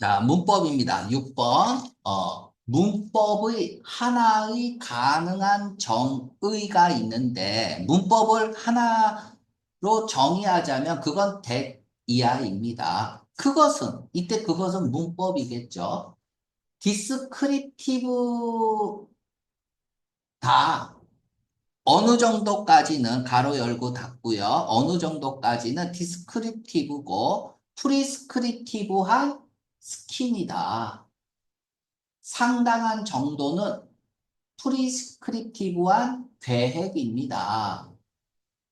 자, 문법입니다. 6번. 문법의 하나의 가능한 정의가 있는데, 문법을 하나로 정의하자면 그건 대이하입니다. 이때 그것은 문법이겠죠. 디스크립티브다. 어느 정도까지는 가로 열고 닫고요. 어느 정도까지는 디스크립티브고, 프리스크립티브한 스킨이다. 상당한 정도는 프리스크립티브한 계획입니다.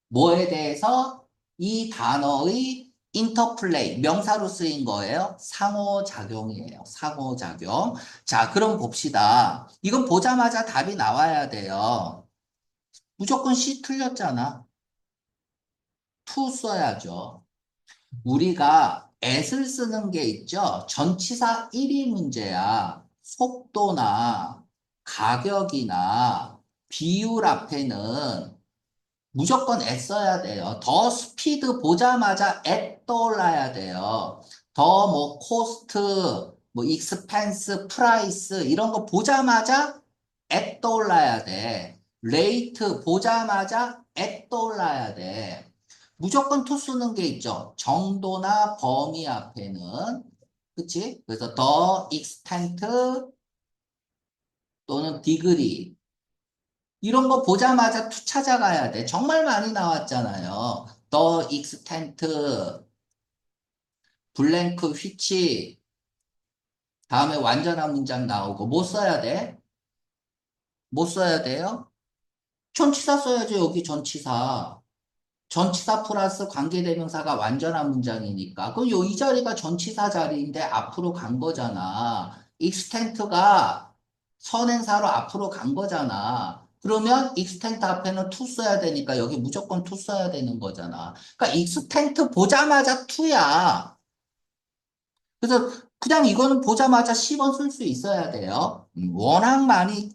뭐에 대해서? 이 단어의 인터플레이, 명사로 쓰인 거예요. 상호작용이에요. 상호작용. 자, 그럼 봅시다. 이건 보자마자 답이 나와야 돼요. 무조건 C 틀렸잖아. to 써야죠. 우리가 at을 쓰는 게 있죠. 전치사 1이 문제야. 속도나 가격이나 비율 앞에는 무조건 at 써야 돼요. 더 스피드 보자마자 at 떠올라야 돼요. 더 뭐 코스트, 뭐 익스펜스, 프라이스 이런 거 보자마자 at 떠올라야 돼. 레이트 보자마자 at 떠올라야 돼. 무조건 to 쓰는 게 있죠. 정도나 범위 앞에는. 그치? 그래서 the extent 또는 degree 이런 거 보자마자 투 찾아가야 돼. 정말 많이 나왔잖아요. The extent, blank which, 다음에 완전한 문장 나오고, 뭐 써야 돼? 뭐 써야 돼요? 전치사 써야죠, 여기 전치사. 전치사 플러스 관계대명사가 완전한 문장이니까. 그럼 이 자리가 전치사 자리인데 앞으로 간 거잖아. extent가 선행사로 앞으로 간 거잖아. 그러면 extent 앞에는 to 써야 되니까 여기 무조건 to 써야 되는 거잖아. 그러니까 extent 보자마자 to야. 그래서 그냥 이거는 보자마자 10원 쓸 수 있어야 돼요. 워낙 많이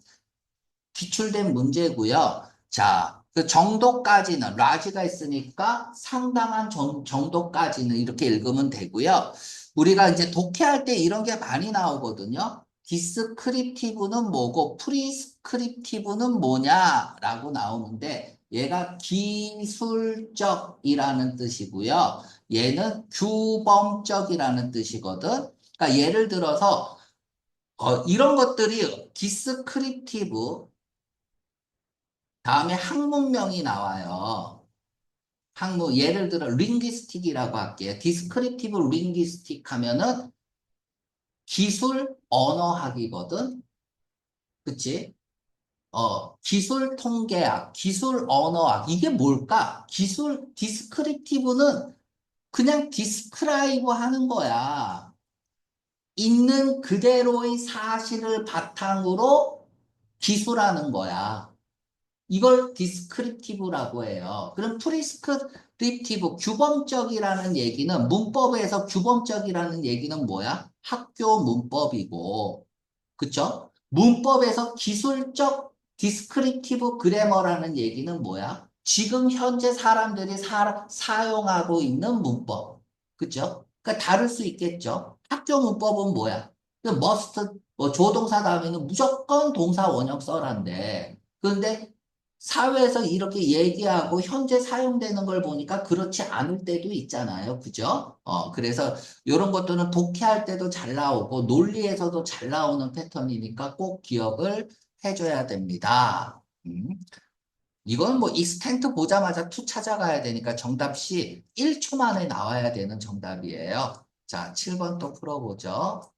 기출된 문제고요. 자, 그 정도까지는 라지가 있으니까 상당한 정도까지는 이렇게 읽으면 되고요. 우리가 이제 독해할 때 이런 게 많이 나오거든요. 디스크립티브는 뭐고 프리스크립티브는 뭐냐라고 나오는데 얘가 기술적이라는 뜻이고요. 얘는 규범적이라는 뜻이거든. 그러니까 예를 들어서 이런 것들이 디스크립티브 다음에 학문명이 나와요. 예를 들어, 링귀스틱이라고 할게요. 디스크립티브 링귀스틱 하면은 기술 언어학이거든? 그치? 기술 통계학, 기술 언어학. 이게 뭘까? 디스크립티브는 그냥 디스크라이브 하는 거야. 있는 그대로의 사실을 바탕으로 기술하는 거야. 이걸 디스크립티브라고 해요. 그럼 프리스크립티브, 규범적이라는 얘기는 문법에서 규범적이라는 얘기는 뭐야? 학교 문법이고, 그쵸? 문법에서 기술적 디스크립티브 그래머라는 얘기는 뭐야? 지금 현재 사람들이 사용하고 있는 문법, 그쵸? 그러니까 다를 수 있겠죠? 학교 문법은 뭐야? must, 뭐 조동사 다음에는 무조건 동사 원형 써란데, 그런데 사회에서 이렇게 얘기하고 현재 사용되는 걸 보니까 그렇지 않을 때도 있잖아요. 그죠? 그래서 이런 것들은 독해할 때도 잘 나오고 논리에서도 잘 나오는 패턴이니까 꼭 기억을 해줘야 됩니다. 이건 뭐 익스텐트 보자마자 투 찾아가야 되니까 정답 C 1초 만에 나와야 되는 정답이에요. 자, 7번 또 풀어보죠.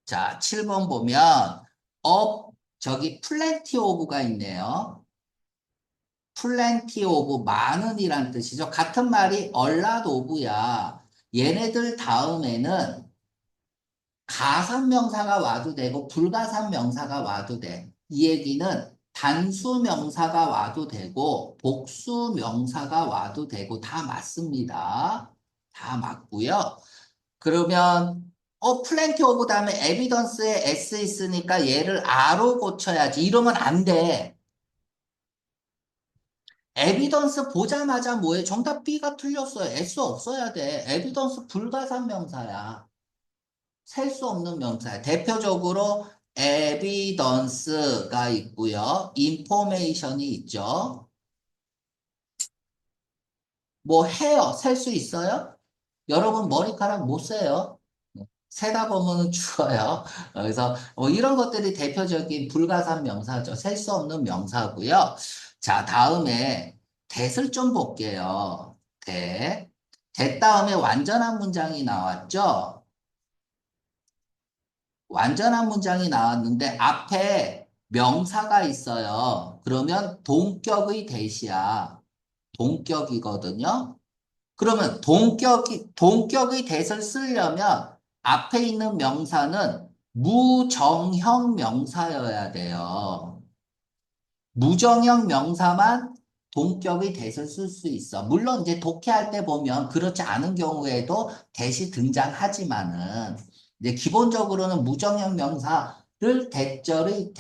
자, 7번 보면 저기 플랜티 오브가 있네요. 플랜티 오브 많은이란 뜻이죠. 같은 말이 얼랏 오브야. 얘네들 다음에는 가산명사가 와도 되고 불가산명사가 와도 돼. 이 얘기는 단수명사가 와도 되고 복수명사가 와도 되고 다 맞습니다. 다 맞고요. 그러면 플랜티 오브 다음에 에비던스에 S 있으니까 얘를 R로 고쳐야지. 이러면 안 돼. 에비던스 보자마자 뭐해? 정답 B가 틀렸어요. S 없어야 돼. 에비던스 불가산 명사야. 셀 수 없는 명사야. 대표적으로 evidence가 있고요. information이 있죠. 뭐 해요. 셀 수 있어요? 여러분 머리카락 못 세요. 세다 보면 죽어요. 그래서 이런 것들이 대표적인 불가산 명사죠. 셀 수 없는 명사고요. 자, 다음에 that을 좀 볼게요. that. that 다음에 완전한 문장이 나왔죠? 완전한 문장이 나왔는데 앞에 명사가 있어요. 그러면 동격의 that이야. 동격이거든요. 그러면 동격의 that을 쓰려면 앞에 있는 명사는 무정형 명사여야 돼요. 무정형 명사만 동격의 that을 쓸 수 있어. 물론 이제 독해할 때 보면 그렇지 않은 경우에도 that이 등장하지만은 이제 기본적으로는 무정형 명사를 대절의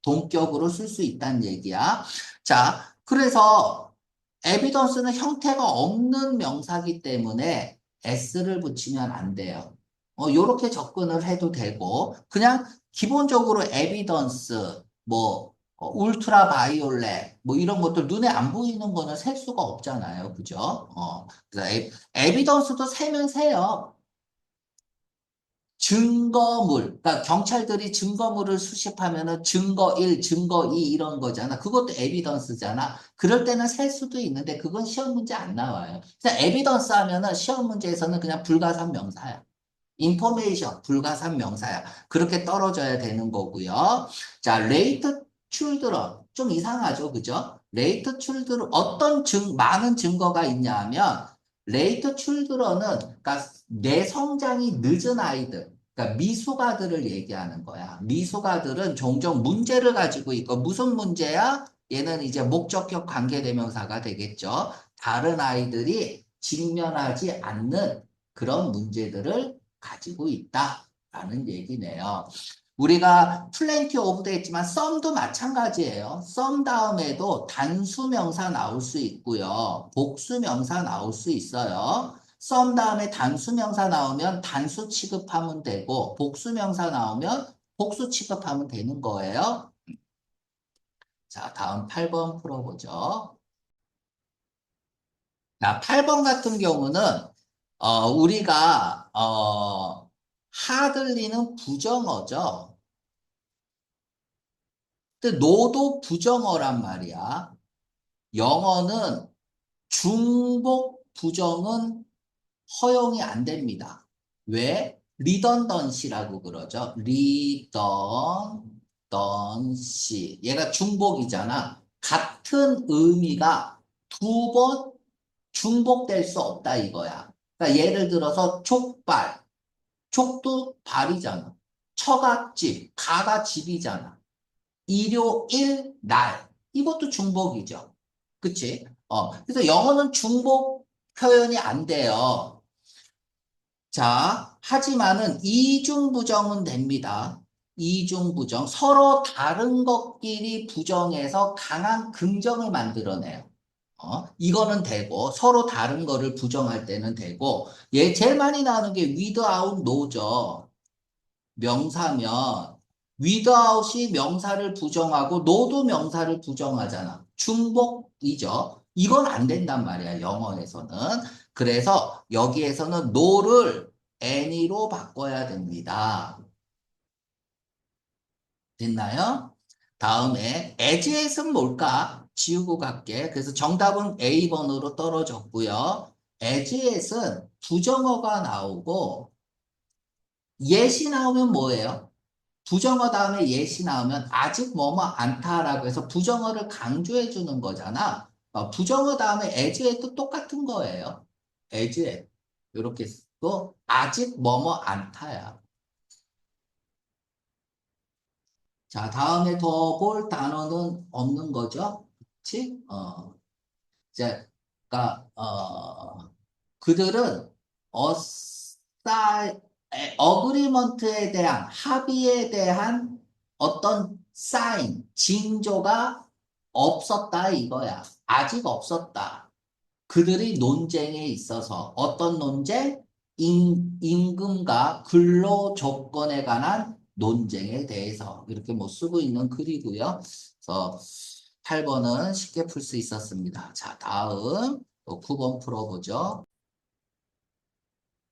동격으로 쓸 수 있다는 얘기야. 자, 그래서 에비던스는 형태가 없는 명사기 때문에 s를 붙이면 안 돼요. 요렇게 접근을 해도 되고 그냥 기본적으로 에비던스 뭐 울트라 바이올렛 뭐 이런 것들 눈에 안 보이는 거는 셀 수가 없잖아요. 그죠? 그래서 에비던스도 세면 세요. 증거물, 그러니까 경찰들이 증거물을 수집하면은 증거 1, 증거 2 이런 거잖아. 그것도 에비던스잖아. 그럴 때는 셀 수도 있는데 그건 시험 문제 안 나와요. 그냥 에비던스 하면은 시험 문제에서는 그냥 불가산 명사야. 인포메이션, 불가산 명사야. 그렇게 떨어져야 되는 거고요. 자, 레이트 출드런. 좀 이상하죠, 그죠? 레이트 출드런, 많은 증거가 있냐 하면, 레이트 출드런은, 그러니까 내 성장이 늦은 아이들, 그러니까 미숙아들을 얘기하는 거야. 미숙아들은 종종 문제를 가지고 있고, 무슨 문제야? 얘는 이제 목적격 관계대명사가 되겠죠. 다른 아이들이 직면하지 않는 그런 문제들을 가지고 있다라는 얘기네요. 우리가 plenty of도 했지만 some도 마찬가지예요. some 다음에도 단수명사 나올 수 있고요. 복수명사 나올 수 있어요. some 다음에 단수명사 나오면 단수 취급하면 되고 복수명사 나오면 복수 취급하면 되는 거예요. 자, 다음 8번 풀어보죠. 자, 8번 같은 경우는 우리가 하들리는 부정어죠. 근데 노도 부정어란 말이야. 영어는 중복 부정은 허용이 안 됩니다. 왜? 리던던시라고 그러죠. 리던던시. 얘가 중복이잖아. 같은 의미가 두 번 중복될 수 없다 이거야. 그러니까 예를 들어서 족발. 족도 발이잖아. 처갓집, 가가 집이잖아. 일요일, 날. 이것도 중복이죠. 그치? 그래서 영어는 중복 표현이 안 돼요. 자, 하지만은 이중부정은 됩니다. 이중부정. 서로 다른 것끼리 부정해서 강한 긍정을 만들어내요. 이거는 되고, 서로 다른 거를 부정할 때는 되고, 얘 제일 많이 나오는 게 without no죠. 명사면 without이 명사를 부정하고 no도 명사를 부정하잖아. 중복이죠. 이건 안 된단 말이야, 영어에서는. 그래서 여기에서는 no를 any로 바꿔야 됩니다. 됐나요? 다음에 as은 뭘까? 지우고 갈게. 그래서 정답은 A번으로 떨어졌고요. as은 부정어가 나오고 yes이 나오면 뭐예요? 부정어 다음에 예시 나오면 아직 뭐뭐 않다라고 해서 부정어를 강조해 주는 거잖아. 부정어 다음에 as에도 똑같은 거예요. as 이렇게 쓰고 아직 뭐뭐 않다야. 자, 다음에 더 볼 단어는 없는 거죠. 그렇지? 이제 그러니까 그들은 어그리먼트에 대한 합의에 대한 어떤 사인, 징조가 없었다 이거야. 아직 없었다. 그들이 논쟁에 있어서 어떤 논쟁? 임금과 근로 조건에 관한 논쟁에 대해서 이렇게 뭐 쓰고 있는 글이고요. 그래서 8번은 쉽게 풀 수 있었습니다. 자, 다음 또 9번 풀어보죠.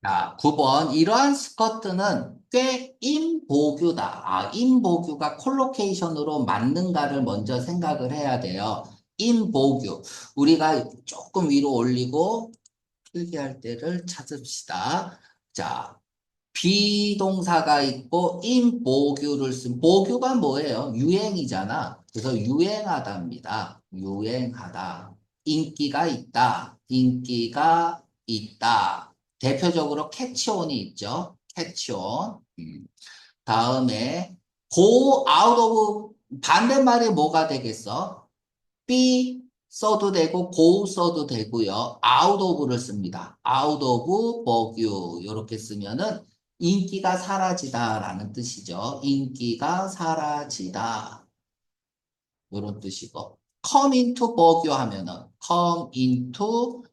자, 9번. 이러한 스커트는 꽤 인보규다. 인보규가 콜로케이션으로 맞는가를 먼저 생각을 해야 돼요. 인보규. 우리가 조금 위로 올리고 필기할 때를 찾읍시다. 자, 비동사가 있고 인보규를 쓴 보규가 뭐예요? 유행이잖아. 그래서 유행하다입니다. 유행하다. 인기가 있다. 인기가 있다. 대표적으로 캐치온이 있죠. 캐치온. 다음에 go out of 반대말이 뭐가 되겠어? be 써도 되고 go 써도 되고요. out of를 씁니다. out of 버규 이렇게 쓰면은 인기가 사라지다라는 뜻이죠. 인기가 사라지다 이런 뜻이고 come into 버규 하면은 come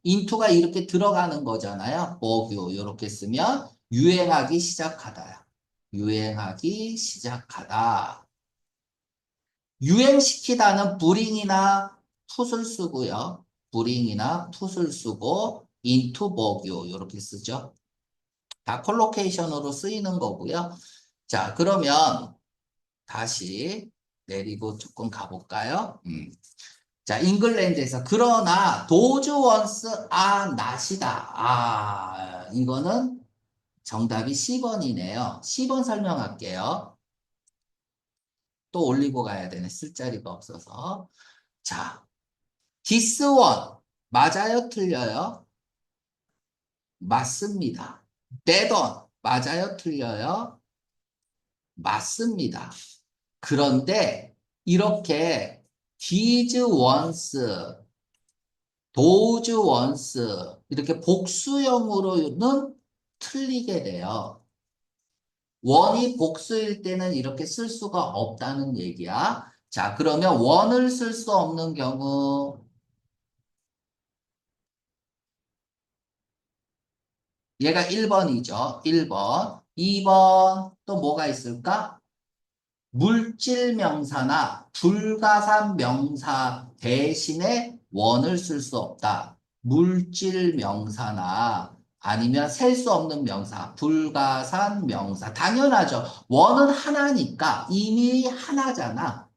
into가 이렇게 들어가는 거잖아요. 버규 이렇게 쓰면 유행하기 시작하다. 유행하기 시작하다. 유행시키다는 bring이나 put을 쓰고요. bring이나 put을 쓰고 into 버교 이렇게 쓰죠. 다 콜로케이션으로 쓰이는 거고요. 자, 그러면 다시 내리고 조금 가볼까요? 자, 잉글랜드에서 그러나 도즈 원스 낫이다. 이거는 정답이 10번이네요. 10번 설명할게요. 또 올리고 가야 되네. 쓸 자리가 없어서. 자, this one. 맞아요? 틀려요? 맞습니다. that one. 맞아요? 틀려요? 맞습니다. 그런데 이렇게 these once, those once 이렇게 복수형으로는 틀리게 돼요. 원이 복수일 때는 이렇게 쓸 수가 없다는 얘기야. 자, 그러면 원을 쓸 수 없는 경우 얘가 1번이죠. 1번. 2번 또 뭐가 있을까? 물질 명사나 불가산 명사 대신에 원을 쓸 수 없다. 물질 명사나 아니면 셀 수 없는 명사, 불가산 명사. 당연하죠. 원은 하나니까 이미 하나잖아.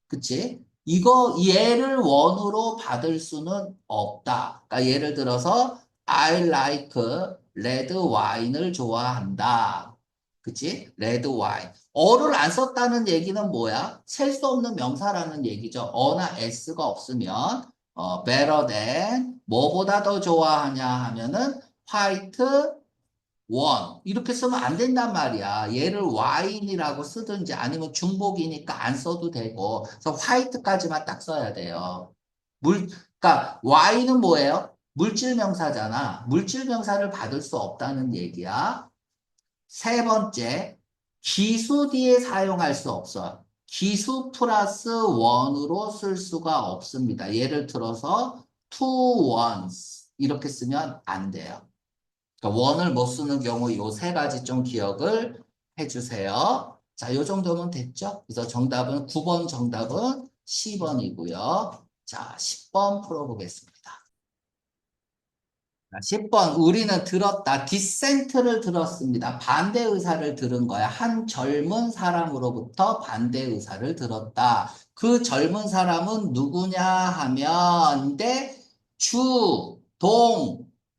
그치? 얘를 원으로 받을 수는 없다. 그러니까 예를 들어서, I like red wine을 좋아한다. 그치? red wine. 어를 안 썼다는 얘기는 뭐야? 셀 수 없는 명사라는 얘기죠. 어나 s가 없으면, better than, 뭐보다 더 좋아하냐 하면은, white 원 이렇게 쓰면 안 된단 말이야. 얘를 와인이라고 쓰든지 아니면 중복이니까 안 써도 되고 그래서 화이트까지만 딱 써야 돼요. 그러니까 와인은 뭐예요? 물질 명사잖아. 물질 명사를 받을 수 없다는 얘기야. 세 번째, 기수 뒤에 사용할 수 없어요. 기수 플러스 원으로 쓸 수가 없습니다. 예를 들어서 two ones 이렇게 쓰면 안 돼요. 그러니까 원을 못 쓰는 경우 요 세 가지 좀 기억을 해주세요. 자, 요 정도면 됐죠? 그래서 정답은 9번 정답은 10번이고요. 자, 10번 풀어보겠습니다. 자, 10번 우리는 들었다. 디센트를 들었습니다. 반대 의사를 들은 거야. 한 젊은 사람으로부터 반대 의사를 들었다. 그 젊은 사람은 누구냐 하면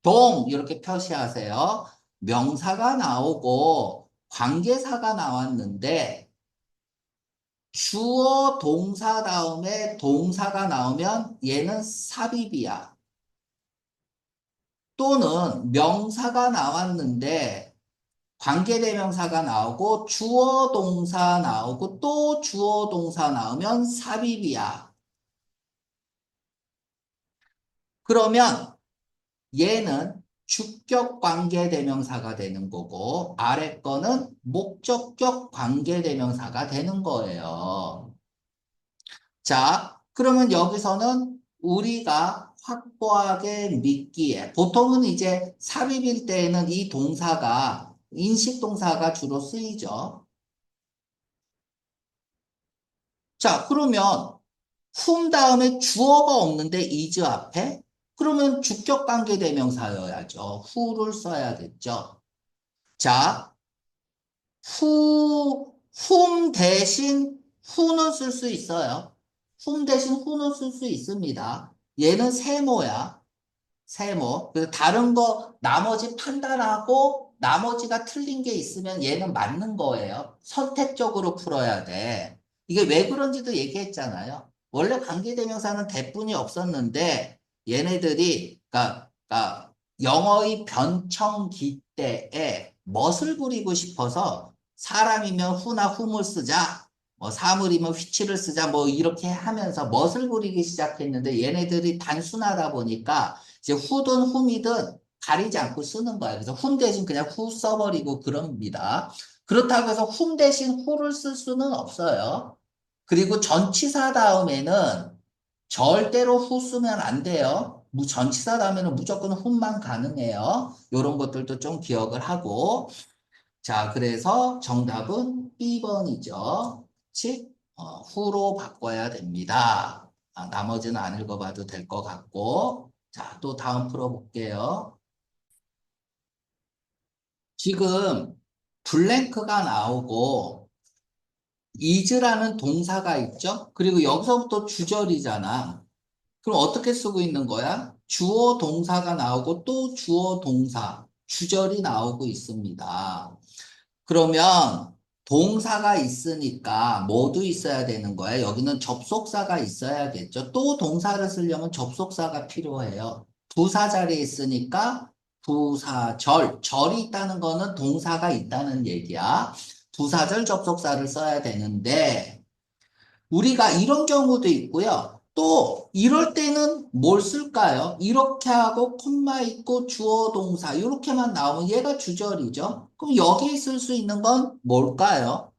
동 이렇게 표시하세요. 명사가 나오고 관계사가 나왔는데 주어 동사 다음에 동사가 나오면 얘는 삽입이야. 또는 명사가 나왔는데 관계대명사가 나오고 주어 동사 나오고 또 주어 동사 나오면 삽입이야. 그러면 얘는 주격 관계대명사가 되는 거고 아래 거는 목적격 관계대명사가 되는 거예요. 자, 그러면 여기서는 우리가 확고하게 믿기에 보통은 이제 삽입일 때에는 이 동사가 인식 동사가 주로 쓰이죠. 자, 그러면 whom 다음에 주어가 없는데 is 앞에? 그러면 주격 관계 대명사여야죠. who를 써야겠죠. 자, whom 대신 who는 쓸 수 있어요. whom 대신 who는 쓸 수 있습니다. 얘는 세모야. 세모. 그래서 다른 거 나머지 판단하고 나머지가 틀린 게 있으면 얘는 맞는 거예요. 선택적으로 풀어야 돼. 이게 왜 그런지도 얘기했잖아요. 원래 관계대명사는 대뿐이 없었는데 얘네들이 그러니까 영어의 변청기 때에 멋을 부리고 싶어서 사람이면 후나 훔을 쓰자. 뭐 사물이면 휘치를 쓰자. 뭐 이렇게 하면서 멋을 부리기 시작했는데 얘네들이 단순하다 보니까 이제 후든 훔이든 가리지 않고 쓰는 거예요. 그래서 훔 대신 그냥 후 써버리고 그럽니다. 그렇다고 해서 훔 대신 후를 쓸 수는 없어요. 그리고 전치사 다음에는 절대로 후 쓰면 안 돼요. 전치사 다음에는 무조건 훔만 가능해요. 이런 것들도 좀 기억을 하고. 자, 그래서 정답은 B번이죠. 즉, 후로 바꿔야 됩니다. 나머지는 안 읽어봐도 될 것 같고. 자, 또 다음 풀어볼게요. 지금 블랭크가 나오고 is라는 동사가 있죠? 그리고 여기서부터 주절이잖아. 그럼 어떻게 쓰고 있는 거야? 주어 동사가 나오고 또 주어 동사, 주절이 나오고 있습니다. 그러면 동사가 있으니까 모두 있어야 되는 거예요. 여기는 접속사가 있어야겠죠. 또 동사를 쓰려면 접속사가 필요해요. 부사 자리에 있으니까 부사절, 절이 있다는 거는 동사가 있다는 얘기야. 부사절 접속사를 써야 되는데 우리가 이런 경우도 있고요. 또 이럴 때는 뭘 쓸까요? 이렇게 하고 콤마 있고 주어 동사 이렇게만 나오면 얘가 주절이죠. 그럼 여기에 쓸 수 있는 건 뭘까요?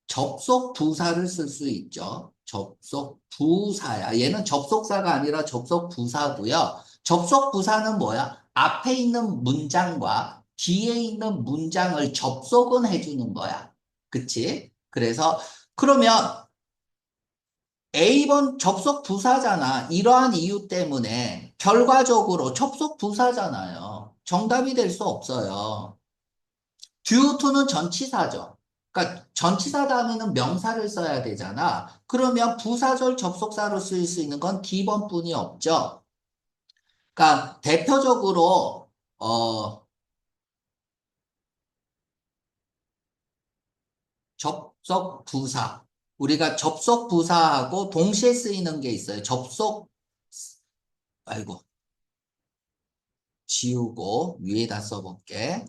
접속 부사를 쓸 수 있죠. 접속 부사야. 얘는 접속사가 아니라 접속 부사고요. 접속 부사는 뭐야? 앞에 있는 문장과 뒤에 있는 문장을 접속은 해주는 거야. 그치? 그래서 그러면 A번 접속 부사잖아. 이러한 이유 때문에 결과적으로 접속 부사잖아요. 정답이 될 수 없어요. due to는 전치사죠. 그러니까 전치사 다음에는 명사를 써야 되잖아. 그러면 부사절 접속사로 쓰일 수 있는 건 D번뿐이 없죠. 그러니까 대표적으로 접속 부사. 우리가 접속 부사하고 동시에 쓰이는 게 있어요. 아이고, 지우고 위에다 써볼게.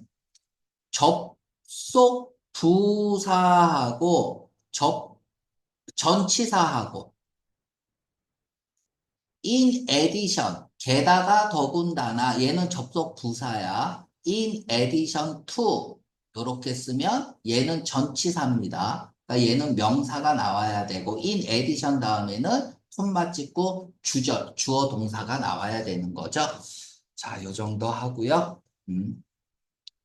접속 부사하고 전치사하고 in addition 게다가 더군다나 얘는 접속 부사야. in addition to 이렇게 쓰면 얘는 전치사입니다. 그러니까 얘는 명사가 나와야 되고 in addition 다음에는 손맛 찍고 주어 동사가 나와야 되는 거죠. 자, 요 정도 하고요.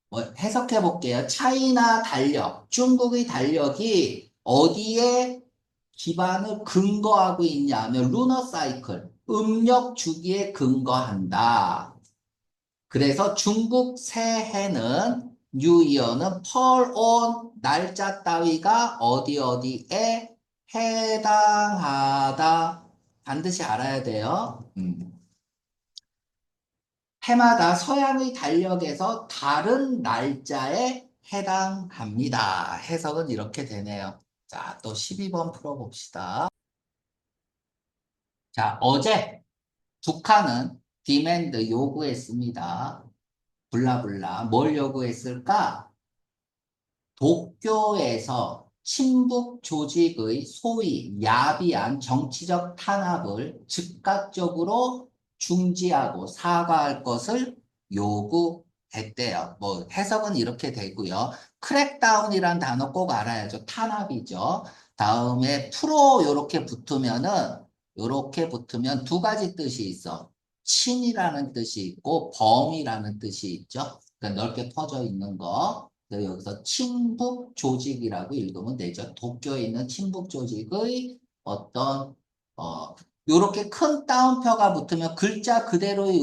뭐 해석해 볼게요. 차이나 달력, 중국의 달력이 어디에 기반을 근거하고 있냐면 루너 사이클, 음력 주기에 근거한다. 그래서 중국 새해는 뉴이어는 펄 온 날짜 따위가 어디 어디에 해당하다. 반드시 알아야 돼요. 해마다 서양의 달력에서 다른 날짜에 해당합니다. 해석은 이렇게 되네요. 자, 또 12번 풀어봅시다. 자, 어제 북한은 디맨드 요구했습니다. 블라블라. 뭘 요구했을까? 도쿄에서 친북 조직의 소위 야비한 정치적 탄압을 즉각적으로 중지하고 사과할 것을 요구했대요. 뭐 해석은 이렇게 되고요. 크랙다운이란 단어 꼭 알아야죠. 탄압이죠. 다음에 프로 이렇게 붙으면은 요렇게 붙으면 두 가지 뜻이 있어. 친이라는 뜻이 있고 범이라는 뜻이 있죠. 그러니까 넓게 퍼져 있는 거. 그래서 여기서 친북 조직이라고 읽으면 되죠. 도쿄에 있는 친북 조직의 어떤 요렇게 큰 따옴표가 붙으면 글자 그대로의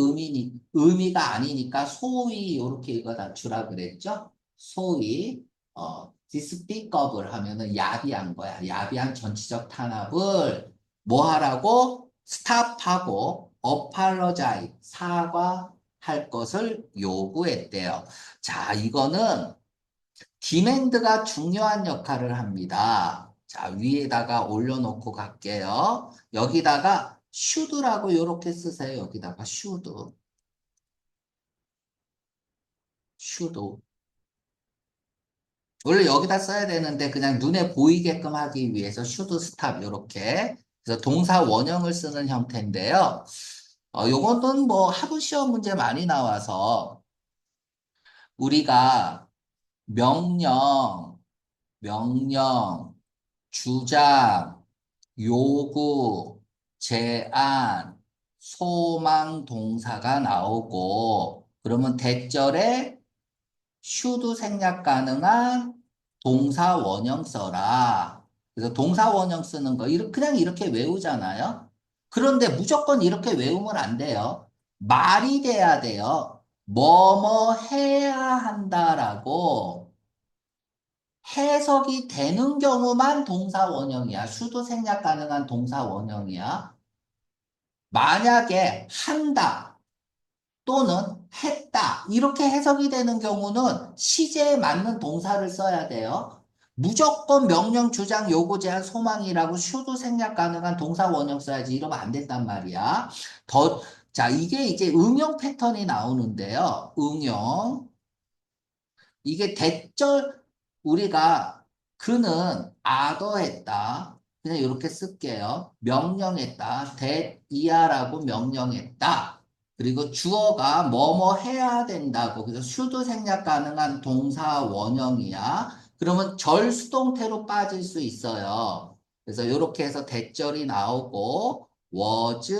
의미가 아니니까 소위 요렇게 읽어다 주라 그랬죠. 소위 디스피커블 하면은 야비한 거야. 야비한 전치적 탄압을 뭐 하라고? 스탑하고 apologize, 사과할 것을 요구했대요. 자, 이거는 디맨드가 중요한 역할을 합니다. 자, 위에다가 올려놓고 갈게요. 여기다가 should라고 이렇게 쓰세요. 여기다가 should. 원래 여기다 써야 되는데 그냥 눈에 보이게끔 하기 위해서 should stop 이렇게 그래서 동사 원형을 쓰는 형태인데요. 요거는 뭐 하부 시험 문제 많이 나와서 우리가 명령, 명령, 주장, 요구, 제안, 소망 동사가 나오고 그러면 대절에 should 생략 가능한 동사 원형 써라. 그래서 동사 원형 쓰는 거 그냥 이렇게 외우잖아요. 그런데 무조건 이렇게 외우면 안 돼요. 말이 돼야 돼요. 뭐뭐 해야 한다라고 해석이 되는 경우만 동사 원형이야. should 생략 가능한 동사 원형이야. 만약에 한다. 또는 했다. 이렇게 해석이 되는 경우는 시제에 맞는 동사를 써야 돼요. 무조건 명령, 주장, 요구, 제한, 소망이라고 should 생략 가능한 동사 원형 써야지. 이러면 안 된단 말이야. 자, 이게 이제 응용 패턴이 나오는데요. 응용. 이게 대절 우리가 그는 아더했다. 그냥 이렇게 쓸게요. 명령했다. 대이하라고 명령했다. 그리고 주어가 뭐뭐 해야 된다고. 그래서 should 생략 가능한 동사 원형이야. 그러면 절수동태로 빠질 수 있어요. 그래서 이렇게 해서 대절이 나오고 was,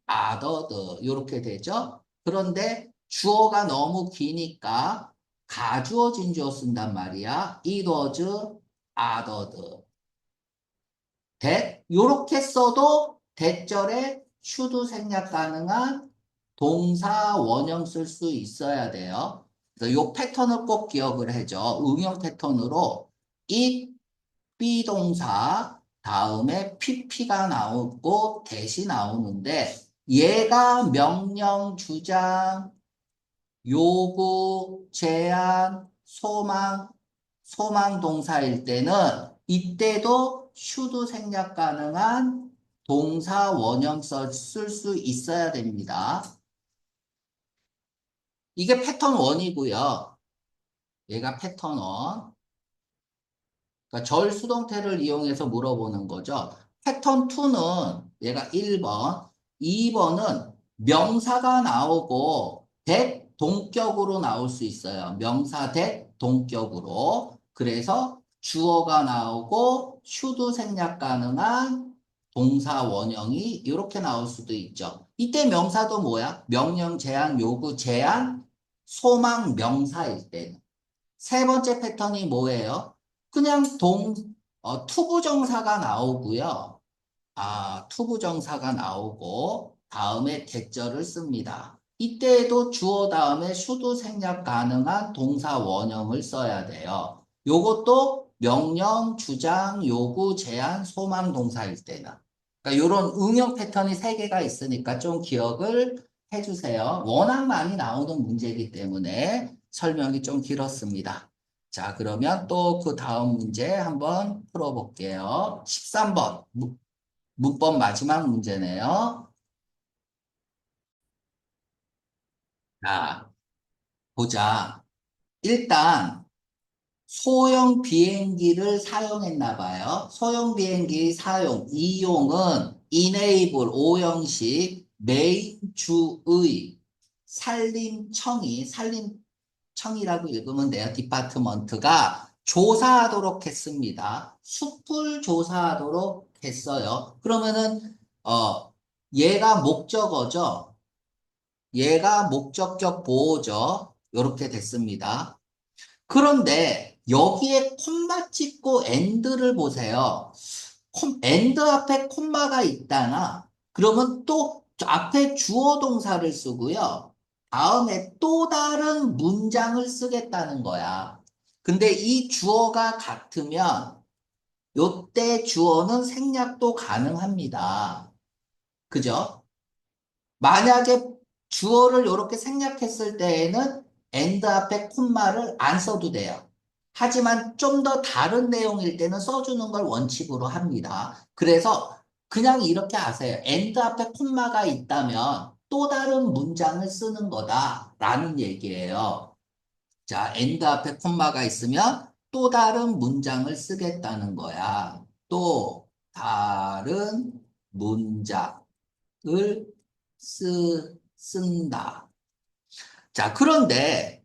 othered 이렇게 되죠. 그런데 주어가 너무 기니까 가주어 진주어 쓴단 말이야. It was othered. 요렇게 써도 대절에 should 생략 가능한 동사 원형 쓸 수 있어야 돼요. 그래서 요 패턴을 꼭 기억을 해줘. 응용 패턴으로 it, 비동사 다음에 pp가 나오고 대시 나오는데 얘가 명령, 주장, 요구, 제안, 소망 동사일 때는 이때도 should 생략 가능한 동사 원형 쓸 수 있어야 됩니다. 이게 패턴 1이고요. 얘가 패턴 1. 그러니까 절수동태를 이용해서 물어보는 거죠. 패턴 2는 얘가 1번, 2번은 명사가 나오고 동격으로 나올 수 있어요. 명사 동격으로. 그래서 주어가 나오고 should 생략 가능한 동사 원형이 이렇게 나올 수도 있죠. 이때 명사도 뭐야? 명령, 제한, 요구, 제한, 소망, 명사일 때는. 세 번째 패턴이 뭐예요? 그냥 투부정사가 나오고요. 투부정사가 나오고 다음에 대절을 씁니다. 이때에도 주어 다음에 should 생략 가능한 동사 원형을 써야 돼요. 요것도 명령, 주장, 요구, 제한, 소망 동사일 때는. 그러니까 이런 응용 패턴이 세 개가 있으니까 좀 기억을 해주세요. 워낙 많이 나오는 문제이기 때문에 설명이 좀 길었습니다. 자, 그러면 또 그 다음 문제 한번 풀어볼게요. 13번. 문법 마지막 문제네요. 자, 보자. 일단 소형 비행기를 사용했나 봐요. 소형 비행기 이용은 enable, 오형식, 메인 주의, 산림청이라고 읽으면 돼요. 디파트먼트가 조사하도록 했습니다. 숲을 조사하도록 했어요. 그러면은 얘가 목적어죠. 얘가 목적격 보호죠. 이렇게 됐습니다. 그런데 여기에 콤마 찍고 and를 보세요. and 앞에 콤마가 있다나 그러면 또 앞에 주어 동사를 쓰고요. 다음에 또 다른 문장을 쓰겠다는 거야. 근데 이 주어가 같으면 요때 주어는 생략도 가능합니다. 그죠? 만약에 주어를 이렇게 생략했을 때에는 and 앞에 콤마를 안 써도 돼요. 하지만 좀 더 다른 내용일 때는 써주는 걸 원칙으로 합니다. 그래서 그냥 이렇게 아세요. and 앞에 콤마가 있다면 또 다른 문장을 쓰는 거다라는 얘기예요. 자, and 앞에 콤마가 있으면 또 다른 문장을 쓰겠다는 거야. 또 다른 문장을 쓴다. 자, 그런데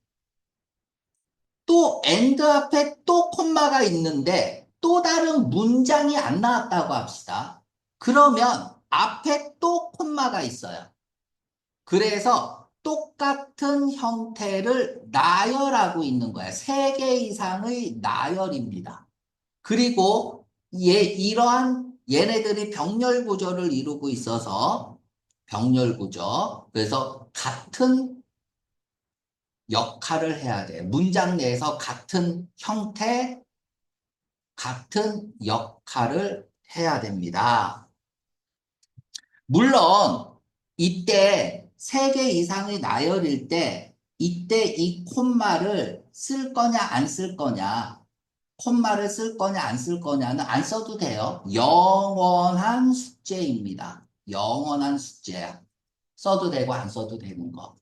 또 and 앞에 또 콤마가 있는데 또 다른 문장이 안 나왔다고 합시다. 그러면 앞에 또 콤마가 있어요. 그래서 똑같은 형태를 나열하고 있는 거야. 세 개 이상의 나열입니다. 그리고 이러한 얘네들이 병렬 구조를 이루고 있어서 병렬 구조. 그래서 같은 역할을 해야 돼. 문장 내에서 같은 형태, 같은 역할을 해야 됩니다. 물론 이때 세 개 이상의 나열일 때 이때 이 콤마를 쓸 거냐 안 쓸 거냐 콤마를 쓸 거냐 안 쓸 거냐는 안 써도 돼요. 영원한 숙제입니다. 영원한 숙제야. 써도 되고 안 써도 되는 거.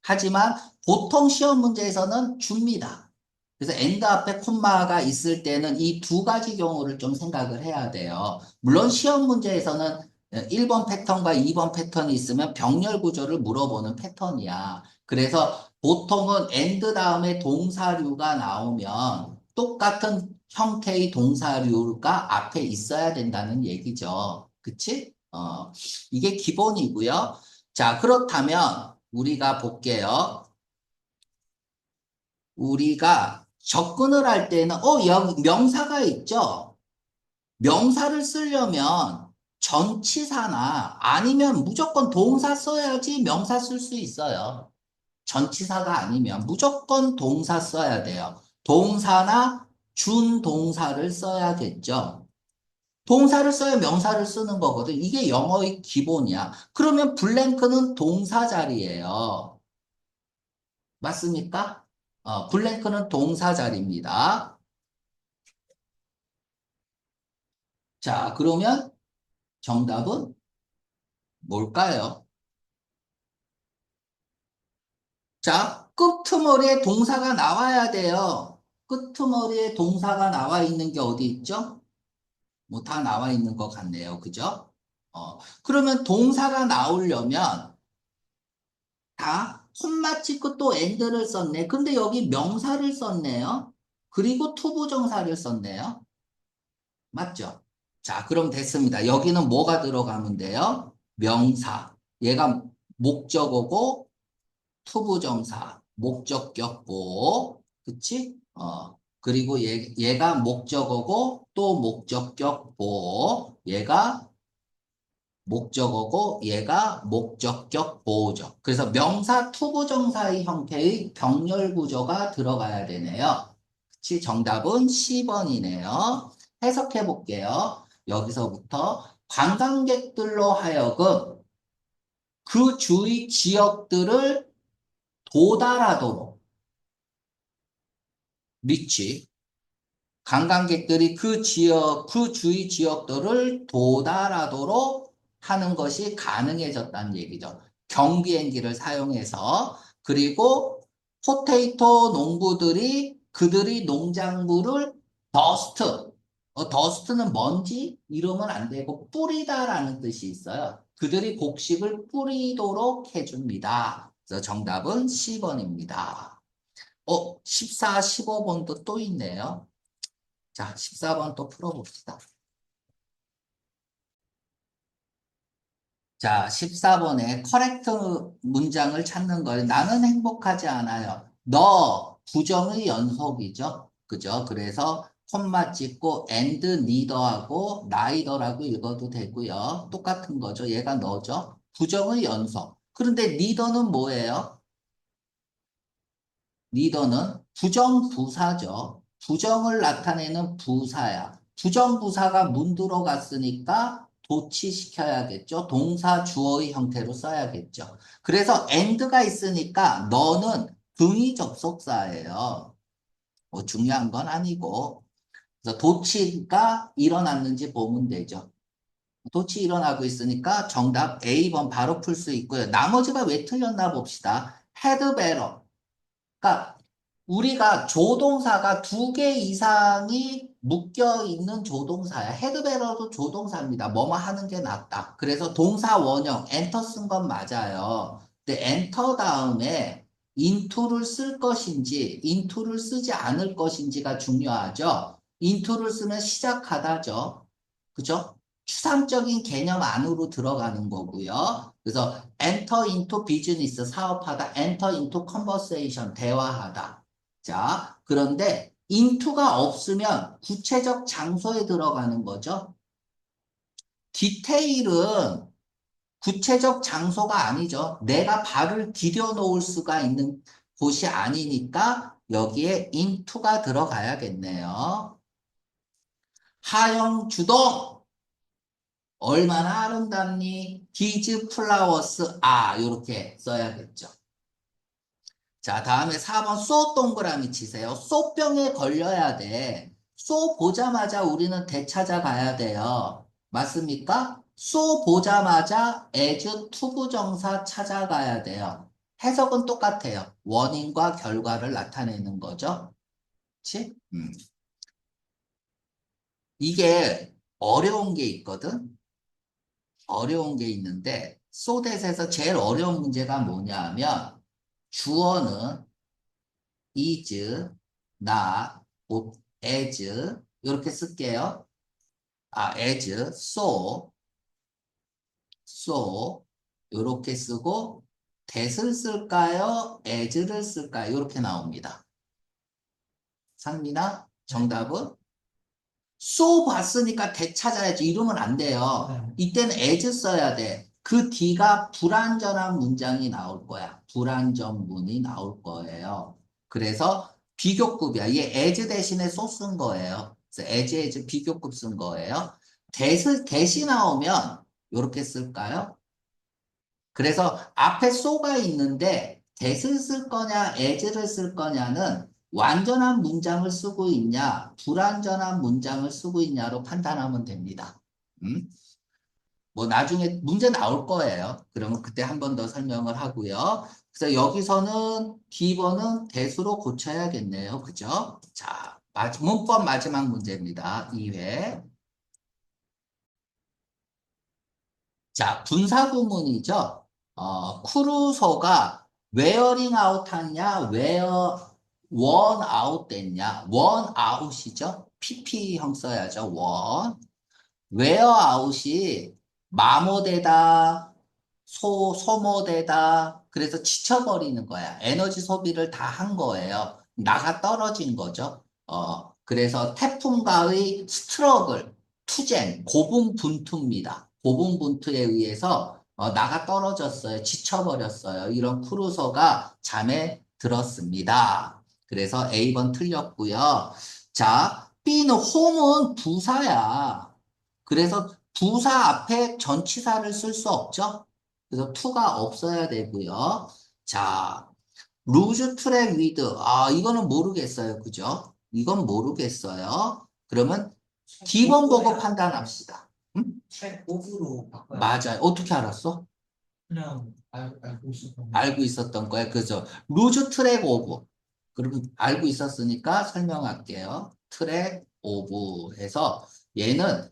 하지만 보통 시험 문제에서는 줍니다. 그래서 and 앞에 콤마가 있을 때는 이 두 가지 경우를 좀 생각을 해야 돼요. 물론 시험 문제에서는 1번 패턴과 2번 패턴이 있으면 병렬 구조를 물어보는 패턴이야. 그래서 보통은 and 다음에 동사류가 나오면 똑같은 형태의 동사류가 앞에 있어야 된다는 얘기죠. 그치? 이게 기본이고요. 자, 그렇다면 우리가 볼게요. 우리가 접근을 할 때는 여기 명사가 있죠. 명사를 쓰려면 전치사나 아니면 무조건 동사 써야지 명사 쓸 수 있어요. 전치사가 아니면 무조건 동사 써야 돼요. 동사나 준동사를 써야겠죠. 동사를 써야 명사를 쓰는 거거든. 이게 영어의 기본이야. 그러면 블랭크는 동사 자리예요. 맞습니까? 블랭크는 동사 자리입니다. 자, 그러면 정답은 뭘까요? 자, 끄트머리에 동사가 나와야 돼요. 끄트머리에 동사가 나와 있는 게 어디 있죠? 뭐 다 나와 있는 것 같네요. 그죠? 그러면 동사가 나오려면 다 콤마 찍고 또 and를 썼네. 근데 여기 명사를 썼네요. 그리고 투부정사를 썼네요. 맞죠? 자, 그럼 됐습니다. 여기는 뭐가 들어가면 돼요? 명사. 얘가 목적어고 투부정사, 목적격 보호. 그치? 그리고 얘가 목적어고 또 목적격 보호. 얘가 목적어고 얘가 목적격 보호죠. 그래서 명사 투부정사의 형태의 병렬 구조가 들어가야 되네요. 그치? 정답은 10번이네요. 해석해 볼게요. 여기서부터 관광객들로 하여금 그 주위 지역들을 도달하도록 리치 관광객들이 그 지역, 그 주위 지역들을 도달하도록 하는 것이 가능해졌다는 얘기죠. 경비행기를 사용해서. 그리고 포테이토 농부들이 그들이 농작물을 더스트, 더스트는 먼지? 이러면 안 되고 뿌리다라는 뜻이 있어요. 그들이 곡식을 뿌리도록 해줍니다. 그래서 정답은 10번입니다. 14, 15번도 또 있네요. 자, 14번 또 풀어봅시다. 자, 14번에 커렉트 문장을 찾는 거예요. 나는 행복하지 않아요. 너 부정의 연속이죠. 그죠? 그래서 콤마 찍고 and neither하고 neither라고 읽어도 되고요. 똑같은 거죠. 얘가 너죠. 부정의 연속. 그런데 neither는 뭐예요? neither는 부정부사죠. 부정을 나타내는 부사야. 부정부사가 문 들어갔으니까 도치시켜야겠죠. 동사 주어의 형태로 써야겠죠. 그래서 and가 있으니까 너는 등위 접속사예요. 뭐 중요한 건 아니고. 그래서 도치가 일어났는지 보면 되죠. 도치 일어나고 있으니까 정답 A번 바로 풀 수 있고요. 나머지가 왜 틀렸나 봅시다. had better. 그러니까 우리가 조동사가 두 개 이상이 묶여 있는 조동사야. 헤드베러도 조동사입니다. 뭐뭐 하는 게 낫다. 그래서 동사 원형 엔터 쓴 건 맞아요. 근데 엔터 다음에 into를 쓸 것인지 into를 쓰지 않을 것인지가 중요하죠. into를 쓰면 시작하다죠. 그죠? 추상적인 개념 안으로 들어가는 거고요. 그래서 enter into business, 사업하다, enter into conversation, 대화하다. 자, 그런데 into가 없으면 구체적 장소에 들어가는 거죠. 디테일은 구체적 장소가 아니죠. 내가 발을 디뎌 놓을 수가 있는 곳이 아니니까 여기에 into가 들어가야겠네요. 하영 주동! 얼마나 아름답니? These flowers are 이렇게 써야겠죠. 자, 다음에 4번 쏘 동그라미 치세요. 쏘병에 걸려야 돼. 쏘 보자마자 우리는 되찾아가야 돼요. 맞습니까? 쏘 보자마자 as 투부정사 찾아가야 돼요. 해석은 똑같아요. 원인과 결과를 나타내는 거죠. 그치? 이게 어려운 게 있거든. 어려운 게 있는데 소댓에서 제일 어려운 문제가 뭐냐면 주어는 is, not, as 이렇게 쓸게요. as, so 이렇게 쓰고 that을 쓸까요? as를 쓸까요? 이렇게 나옵니다. 상민아, 정답은? so 봤으니까 that 찾아야지. 이러면 안 돼요. 이때는 as 써야 돼. 그 뒤가 불완전한 문장이 나올 거야. 불완전문이 나올 거예요. 그래서 비교급이야. 얘 as 대신에 so 쓴 거예요. 그래서 as 비교급 쓴 거예요. that이 나오면 이렇게 쓸까요? 그래서 앞에 so가 있는데 that을 쓸 거냐, as를 쓸 거냐는 완전한 문장을 쓰고 있냐, 불완전한 문장을 쓰고 있냐로 판단하면 됩니다. 뭐 나중에 문제 나올 거예요. 그러면 그때 한 번 더 설명을 하고요. 그래서 여기서는 D번은 대수로 고쳐야겠네요. 그죠? 자, 문법 마지막 문제입니다. 2회. 자, 분사구문이죠. 크루소가 웨어링 아웃 하냐, 원 아웃 됐냐, 원 아웃이죠. PP형 써야죠. 웨어 아웃이 마모되다, 소모되다. 그래서 지쳐버리는 거야. 에너지 소비를 다 한 거예요. 나가 떨어진 거죠. 그래서 태풍과의 스트러글, 투쟁, 고분분투입니다. 고분분투에 의해서 나가 떨어졌어요. 지쳐버렸어요. 이런 크루소가 잠에 들었습니다. 그래서 A번 틀렸고요. 자, B는 홈은 부사야. 그래서 부사 앞에 전치사를 쓸 수 없죠. 그래서 to가 없어야 되고요. 자, 루즈 트랙 위드. 아, 이거는 모르겠어요. 그죠? 이건 모르겠어요. 그러면 D번 보고 판단합시다. 응? 트랙 오브로 바꿔야 돼. 맞아요. 어떻게 알았어? 그냥 알고 있었던 거. 알고 있었던 거야. 그죠? 루즈 트랙 오브. 그러면 알고 있었으니까 설명할게요. 트랙 오브 해서 얘는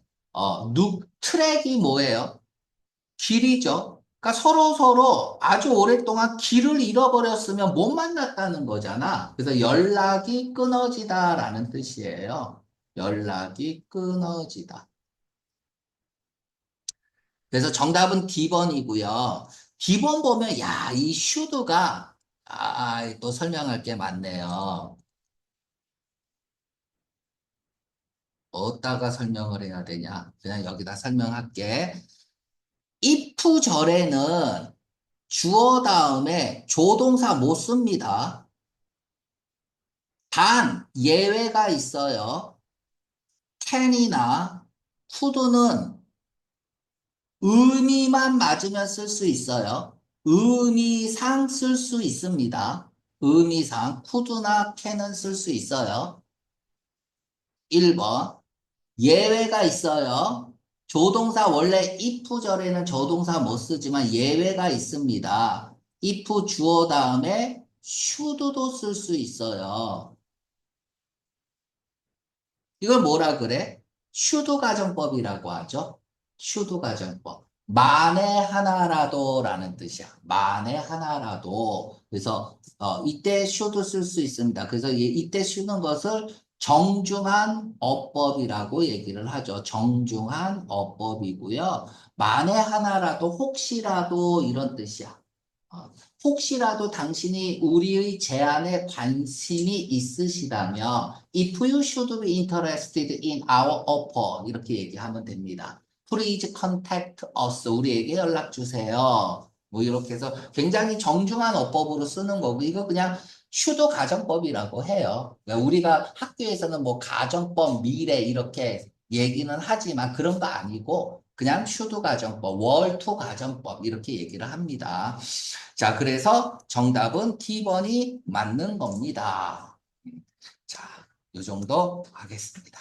트랙이 뭐예요? 길이죠. 그러니까 서로 아주 오랫동안 길을 잃어버렸으면 못 만났다는 거잖아. 그래서 연락이 끊어지다라는 뜻이에요. 연락이 끊어지다. 그래서 정답은 D번이고요. D번 보면, 야, 이 should가, 또 설명할 게 많네요. 어디다가 설명을 해야 되냐? 그냥 여기다 설명할게. if 절에는 주어 다음에 조동사 못 씁니다. 단, 예외가 있어요. can이나 could는 의미만 맞으면 쓸 수 있어요. 의미상 쓸 수 있습니다. 의미상 could나 can은 쓸 수 있어요. 1번. 예외가 있어요. 조동사 원래 if 절에는 조동사 못 쓰지만 예외가 있습니다. if 주어 다음에 should도 쓸 수 있어요. 이걸 뭐라 그래? should 가정법이라고 하죠. should 가정법. 만에 하나라도라는 뜻이야. 만에 하나라도. 그래서 이때 should 쓸 수 있습니다. 그래서 이때 쓰는 것을 정중한 어법이라고 얘기를 하죠. 정중한 어법이고요. 만에 하나라도 혹시라도 이런 뜻이야. 어, 혹시라도 당신이 우리의 제안에 관심이 있으시다면 If you should be interested in our offer 이렇게 얘기하면 됩니다. Please contact us. 우리에게 연락 주세요. 뭐 이렇게 해서 굉장히 정중한 어법으로 쓰는 거고 이거 그냥 슈도 가정법이라고 해요. 그러니까 우리가 학교에서는 뭐 가정법, 미래 이렇게 얘기는 하지만 그런 거 아니고 그냥 슈도 가정법, 월투 가정법 이렇게 얘기를 합니다. 자, 그래서 정답은 T번이 맞는 겁니다. 자, 이 정도 하겠습니다.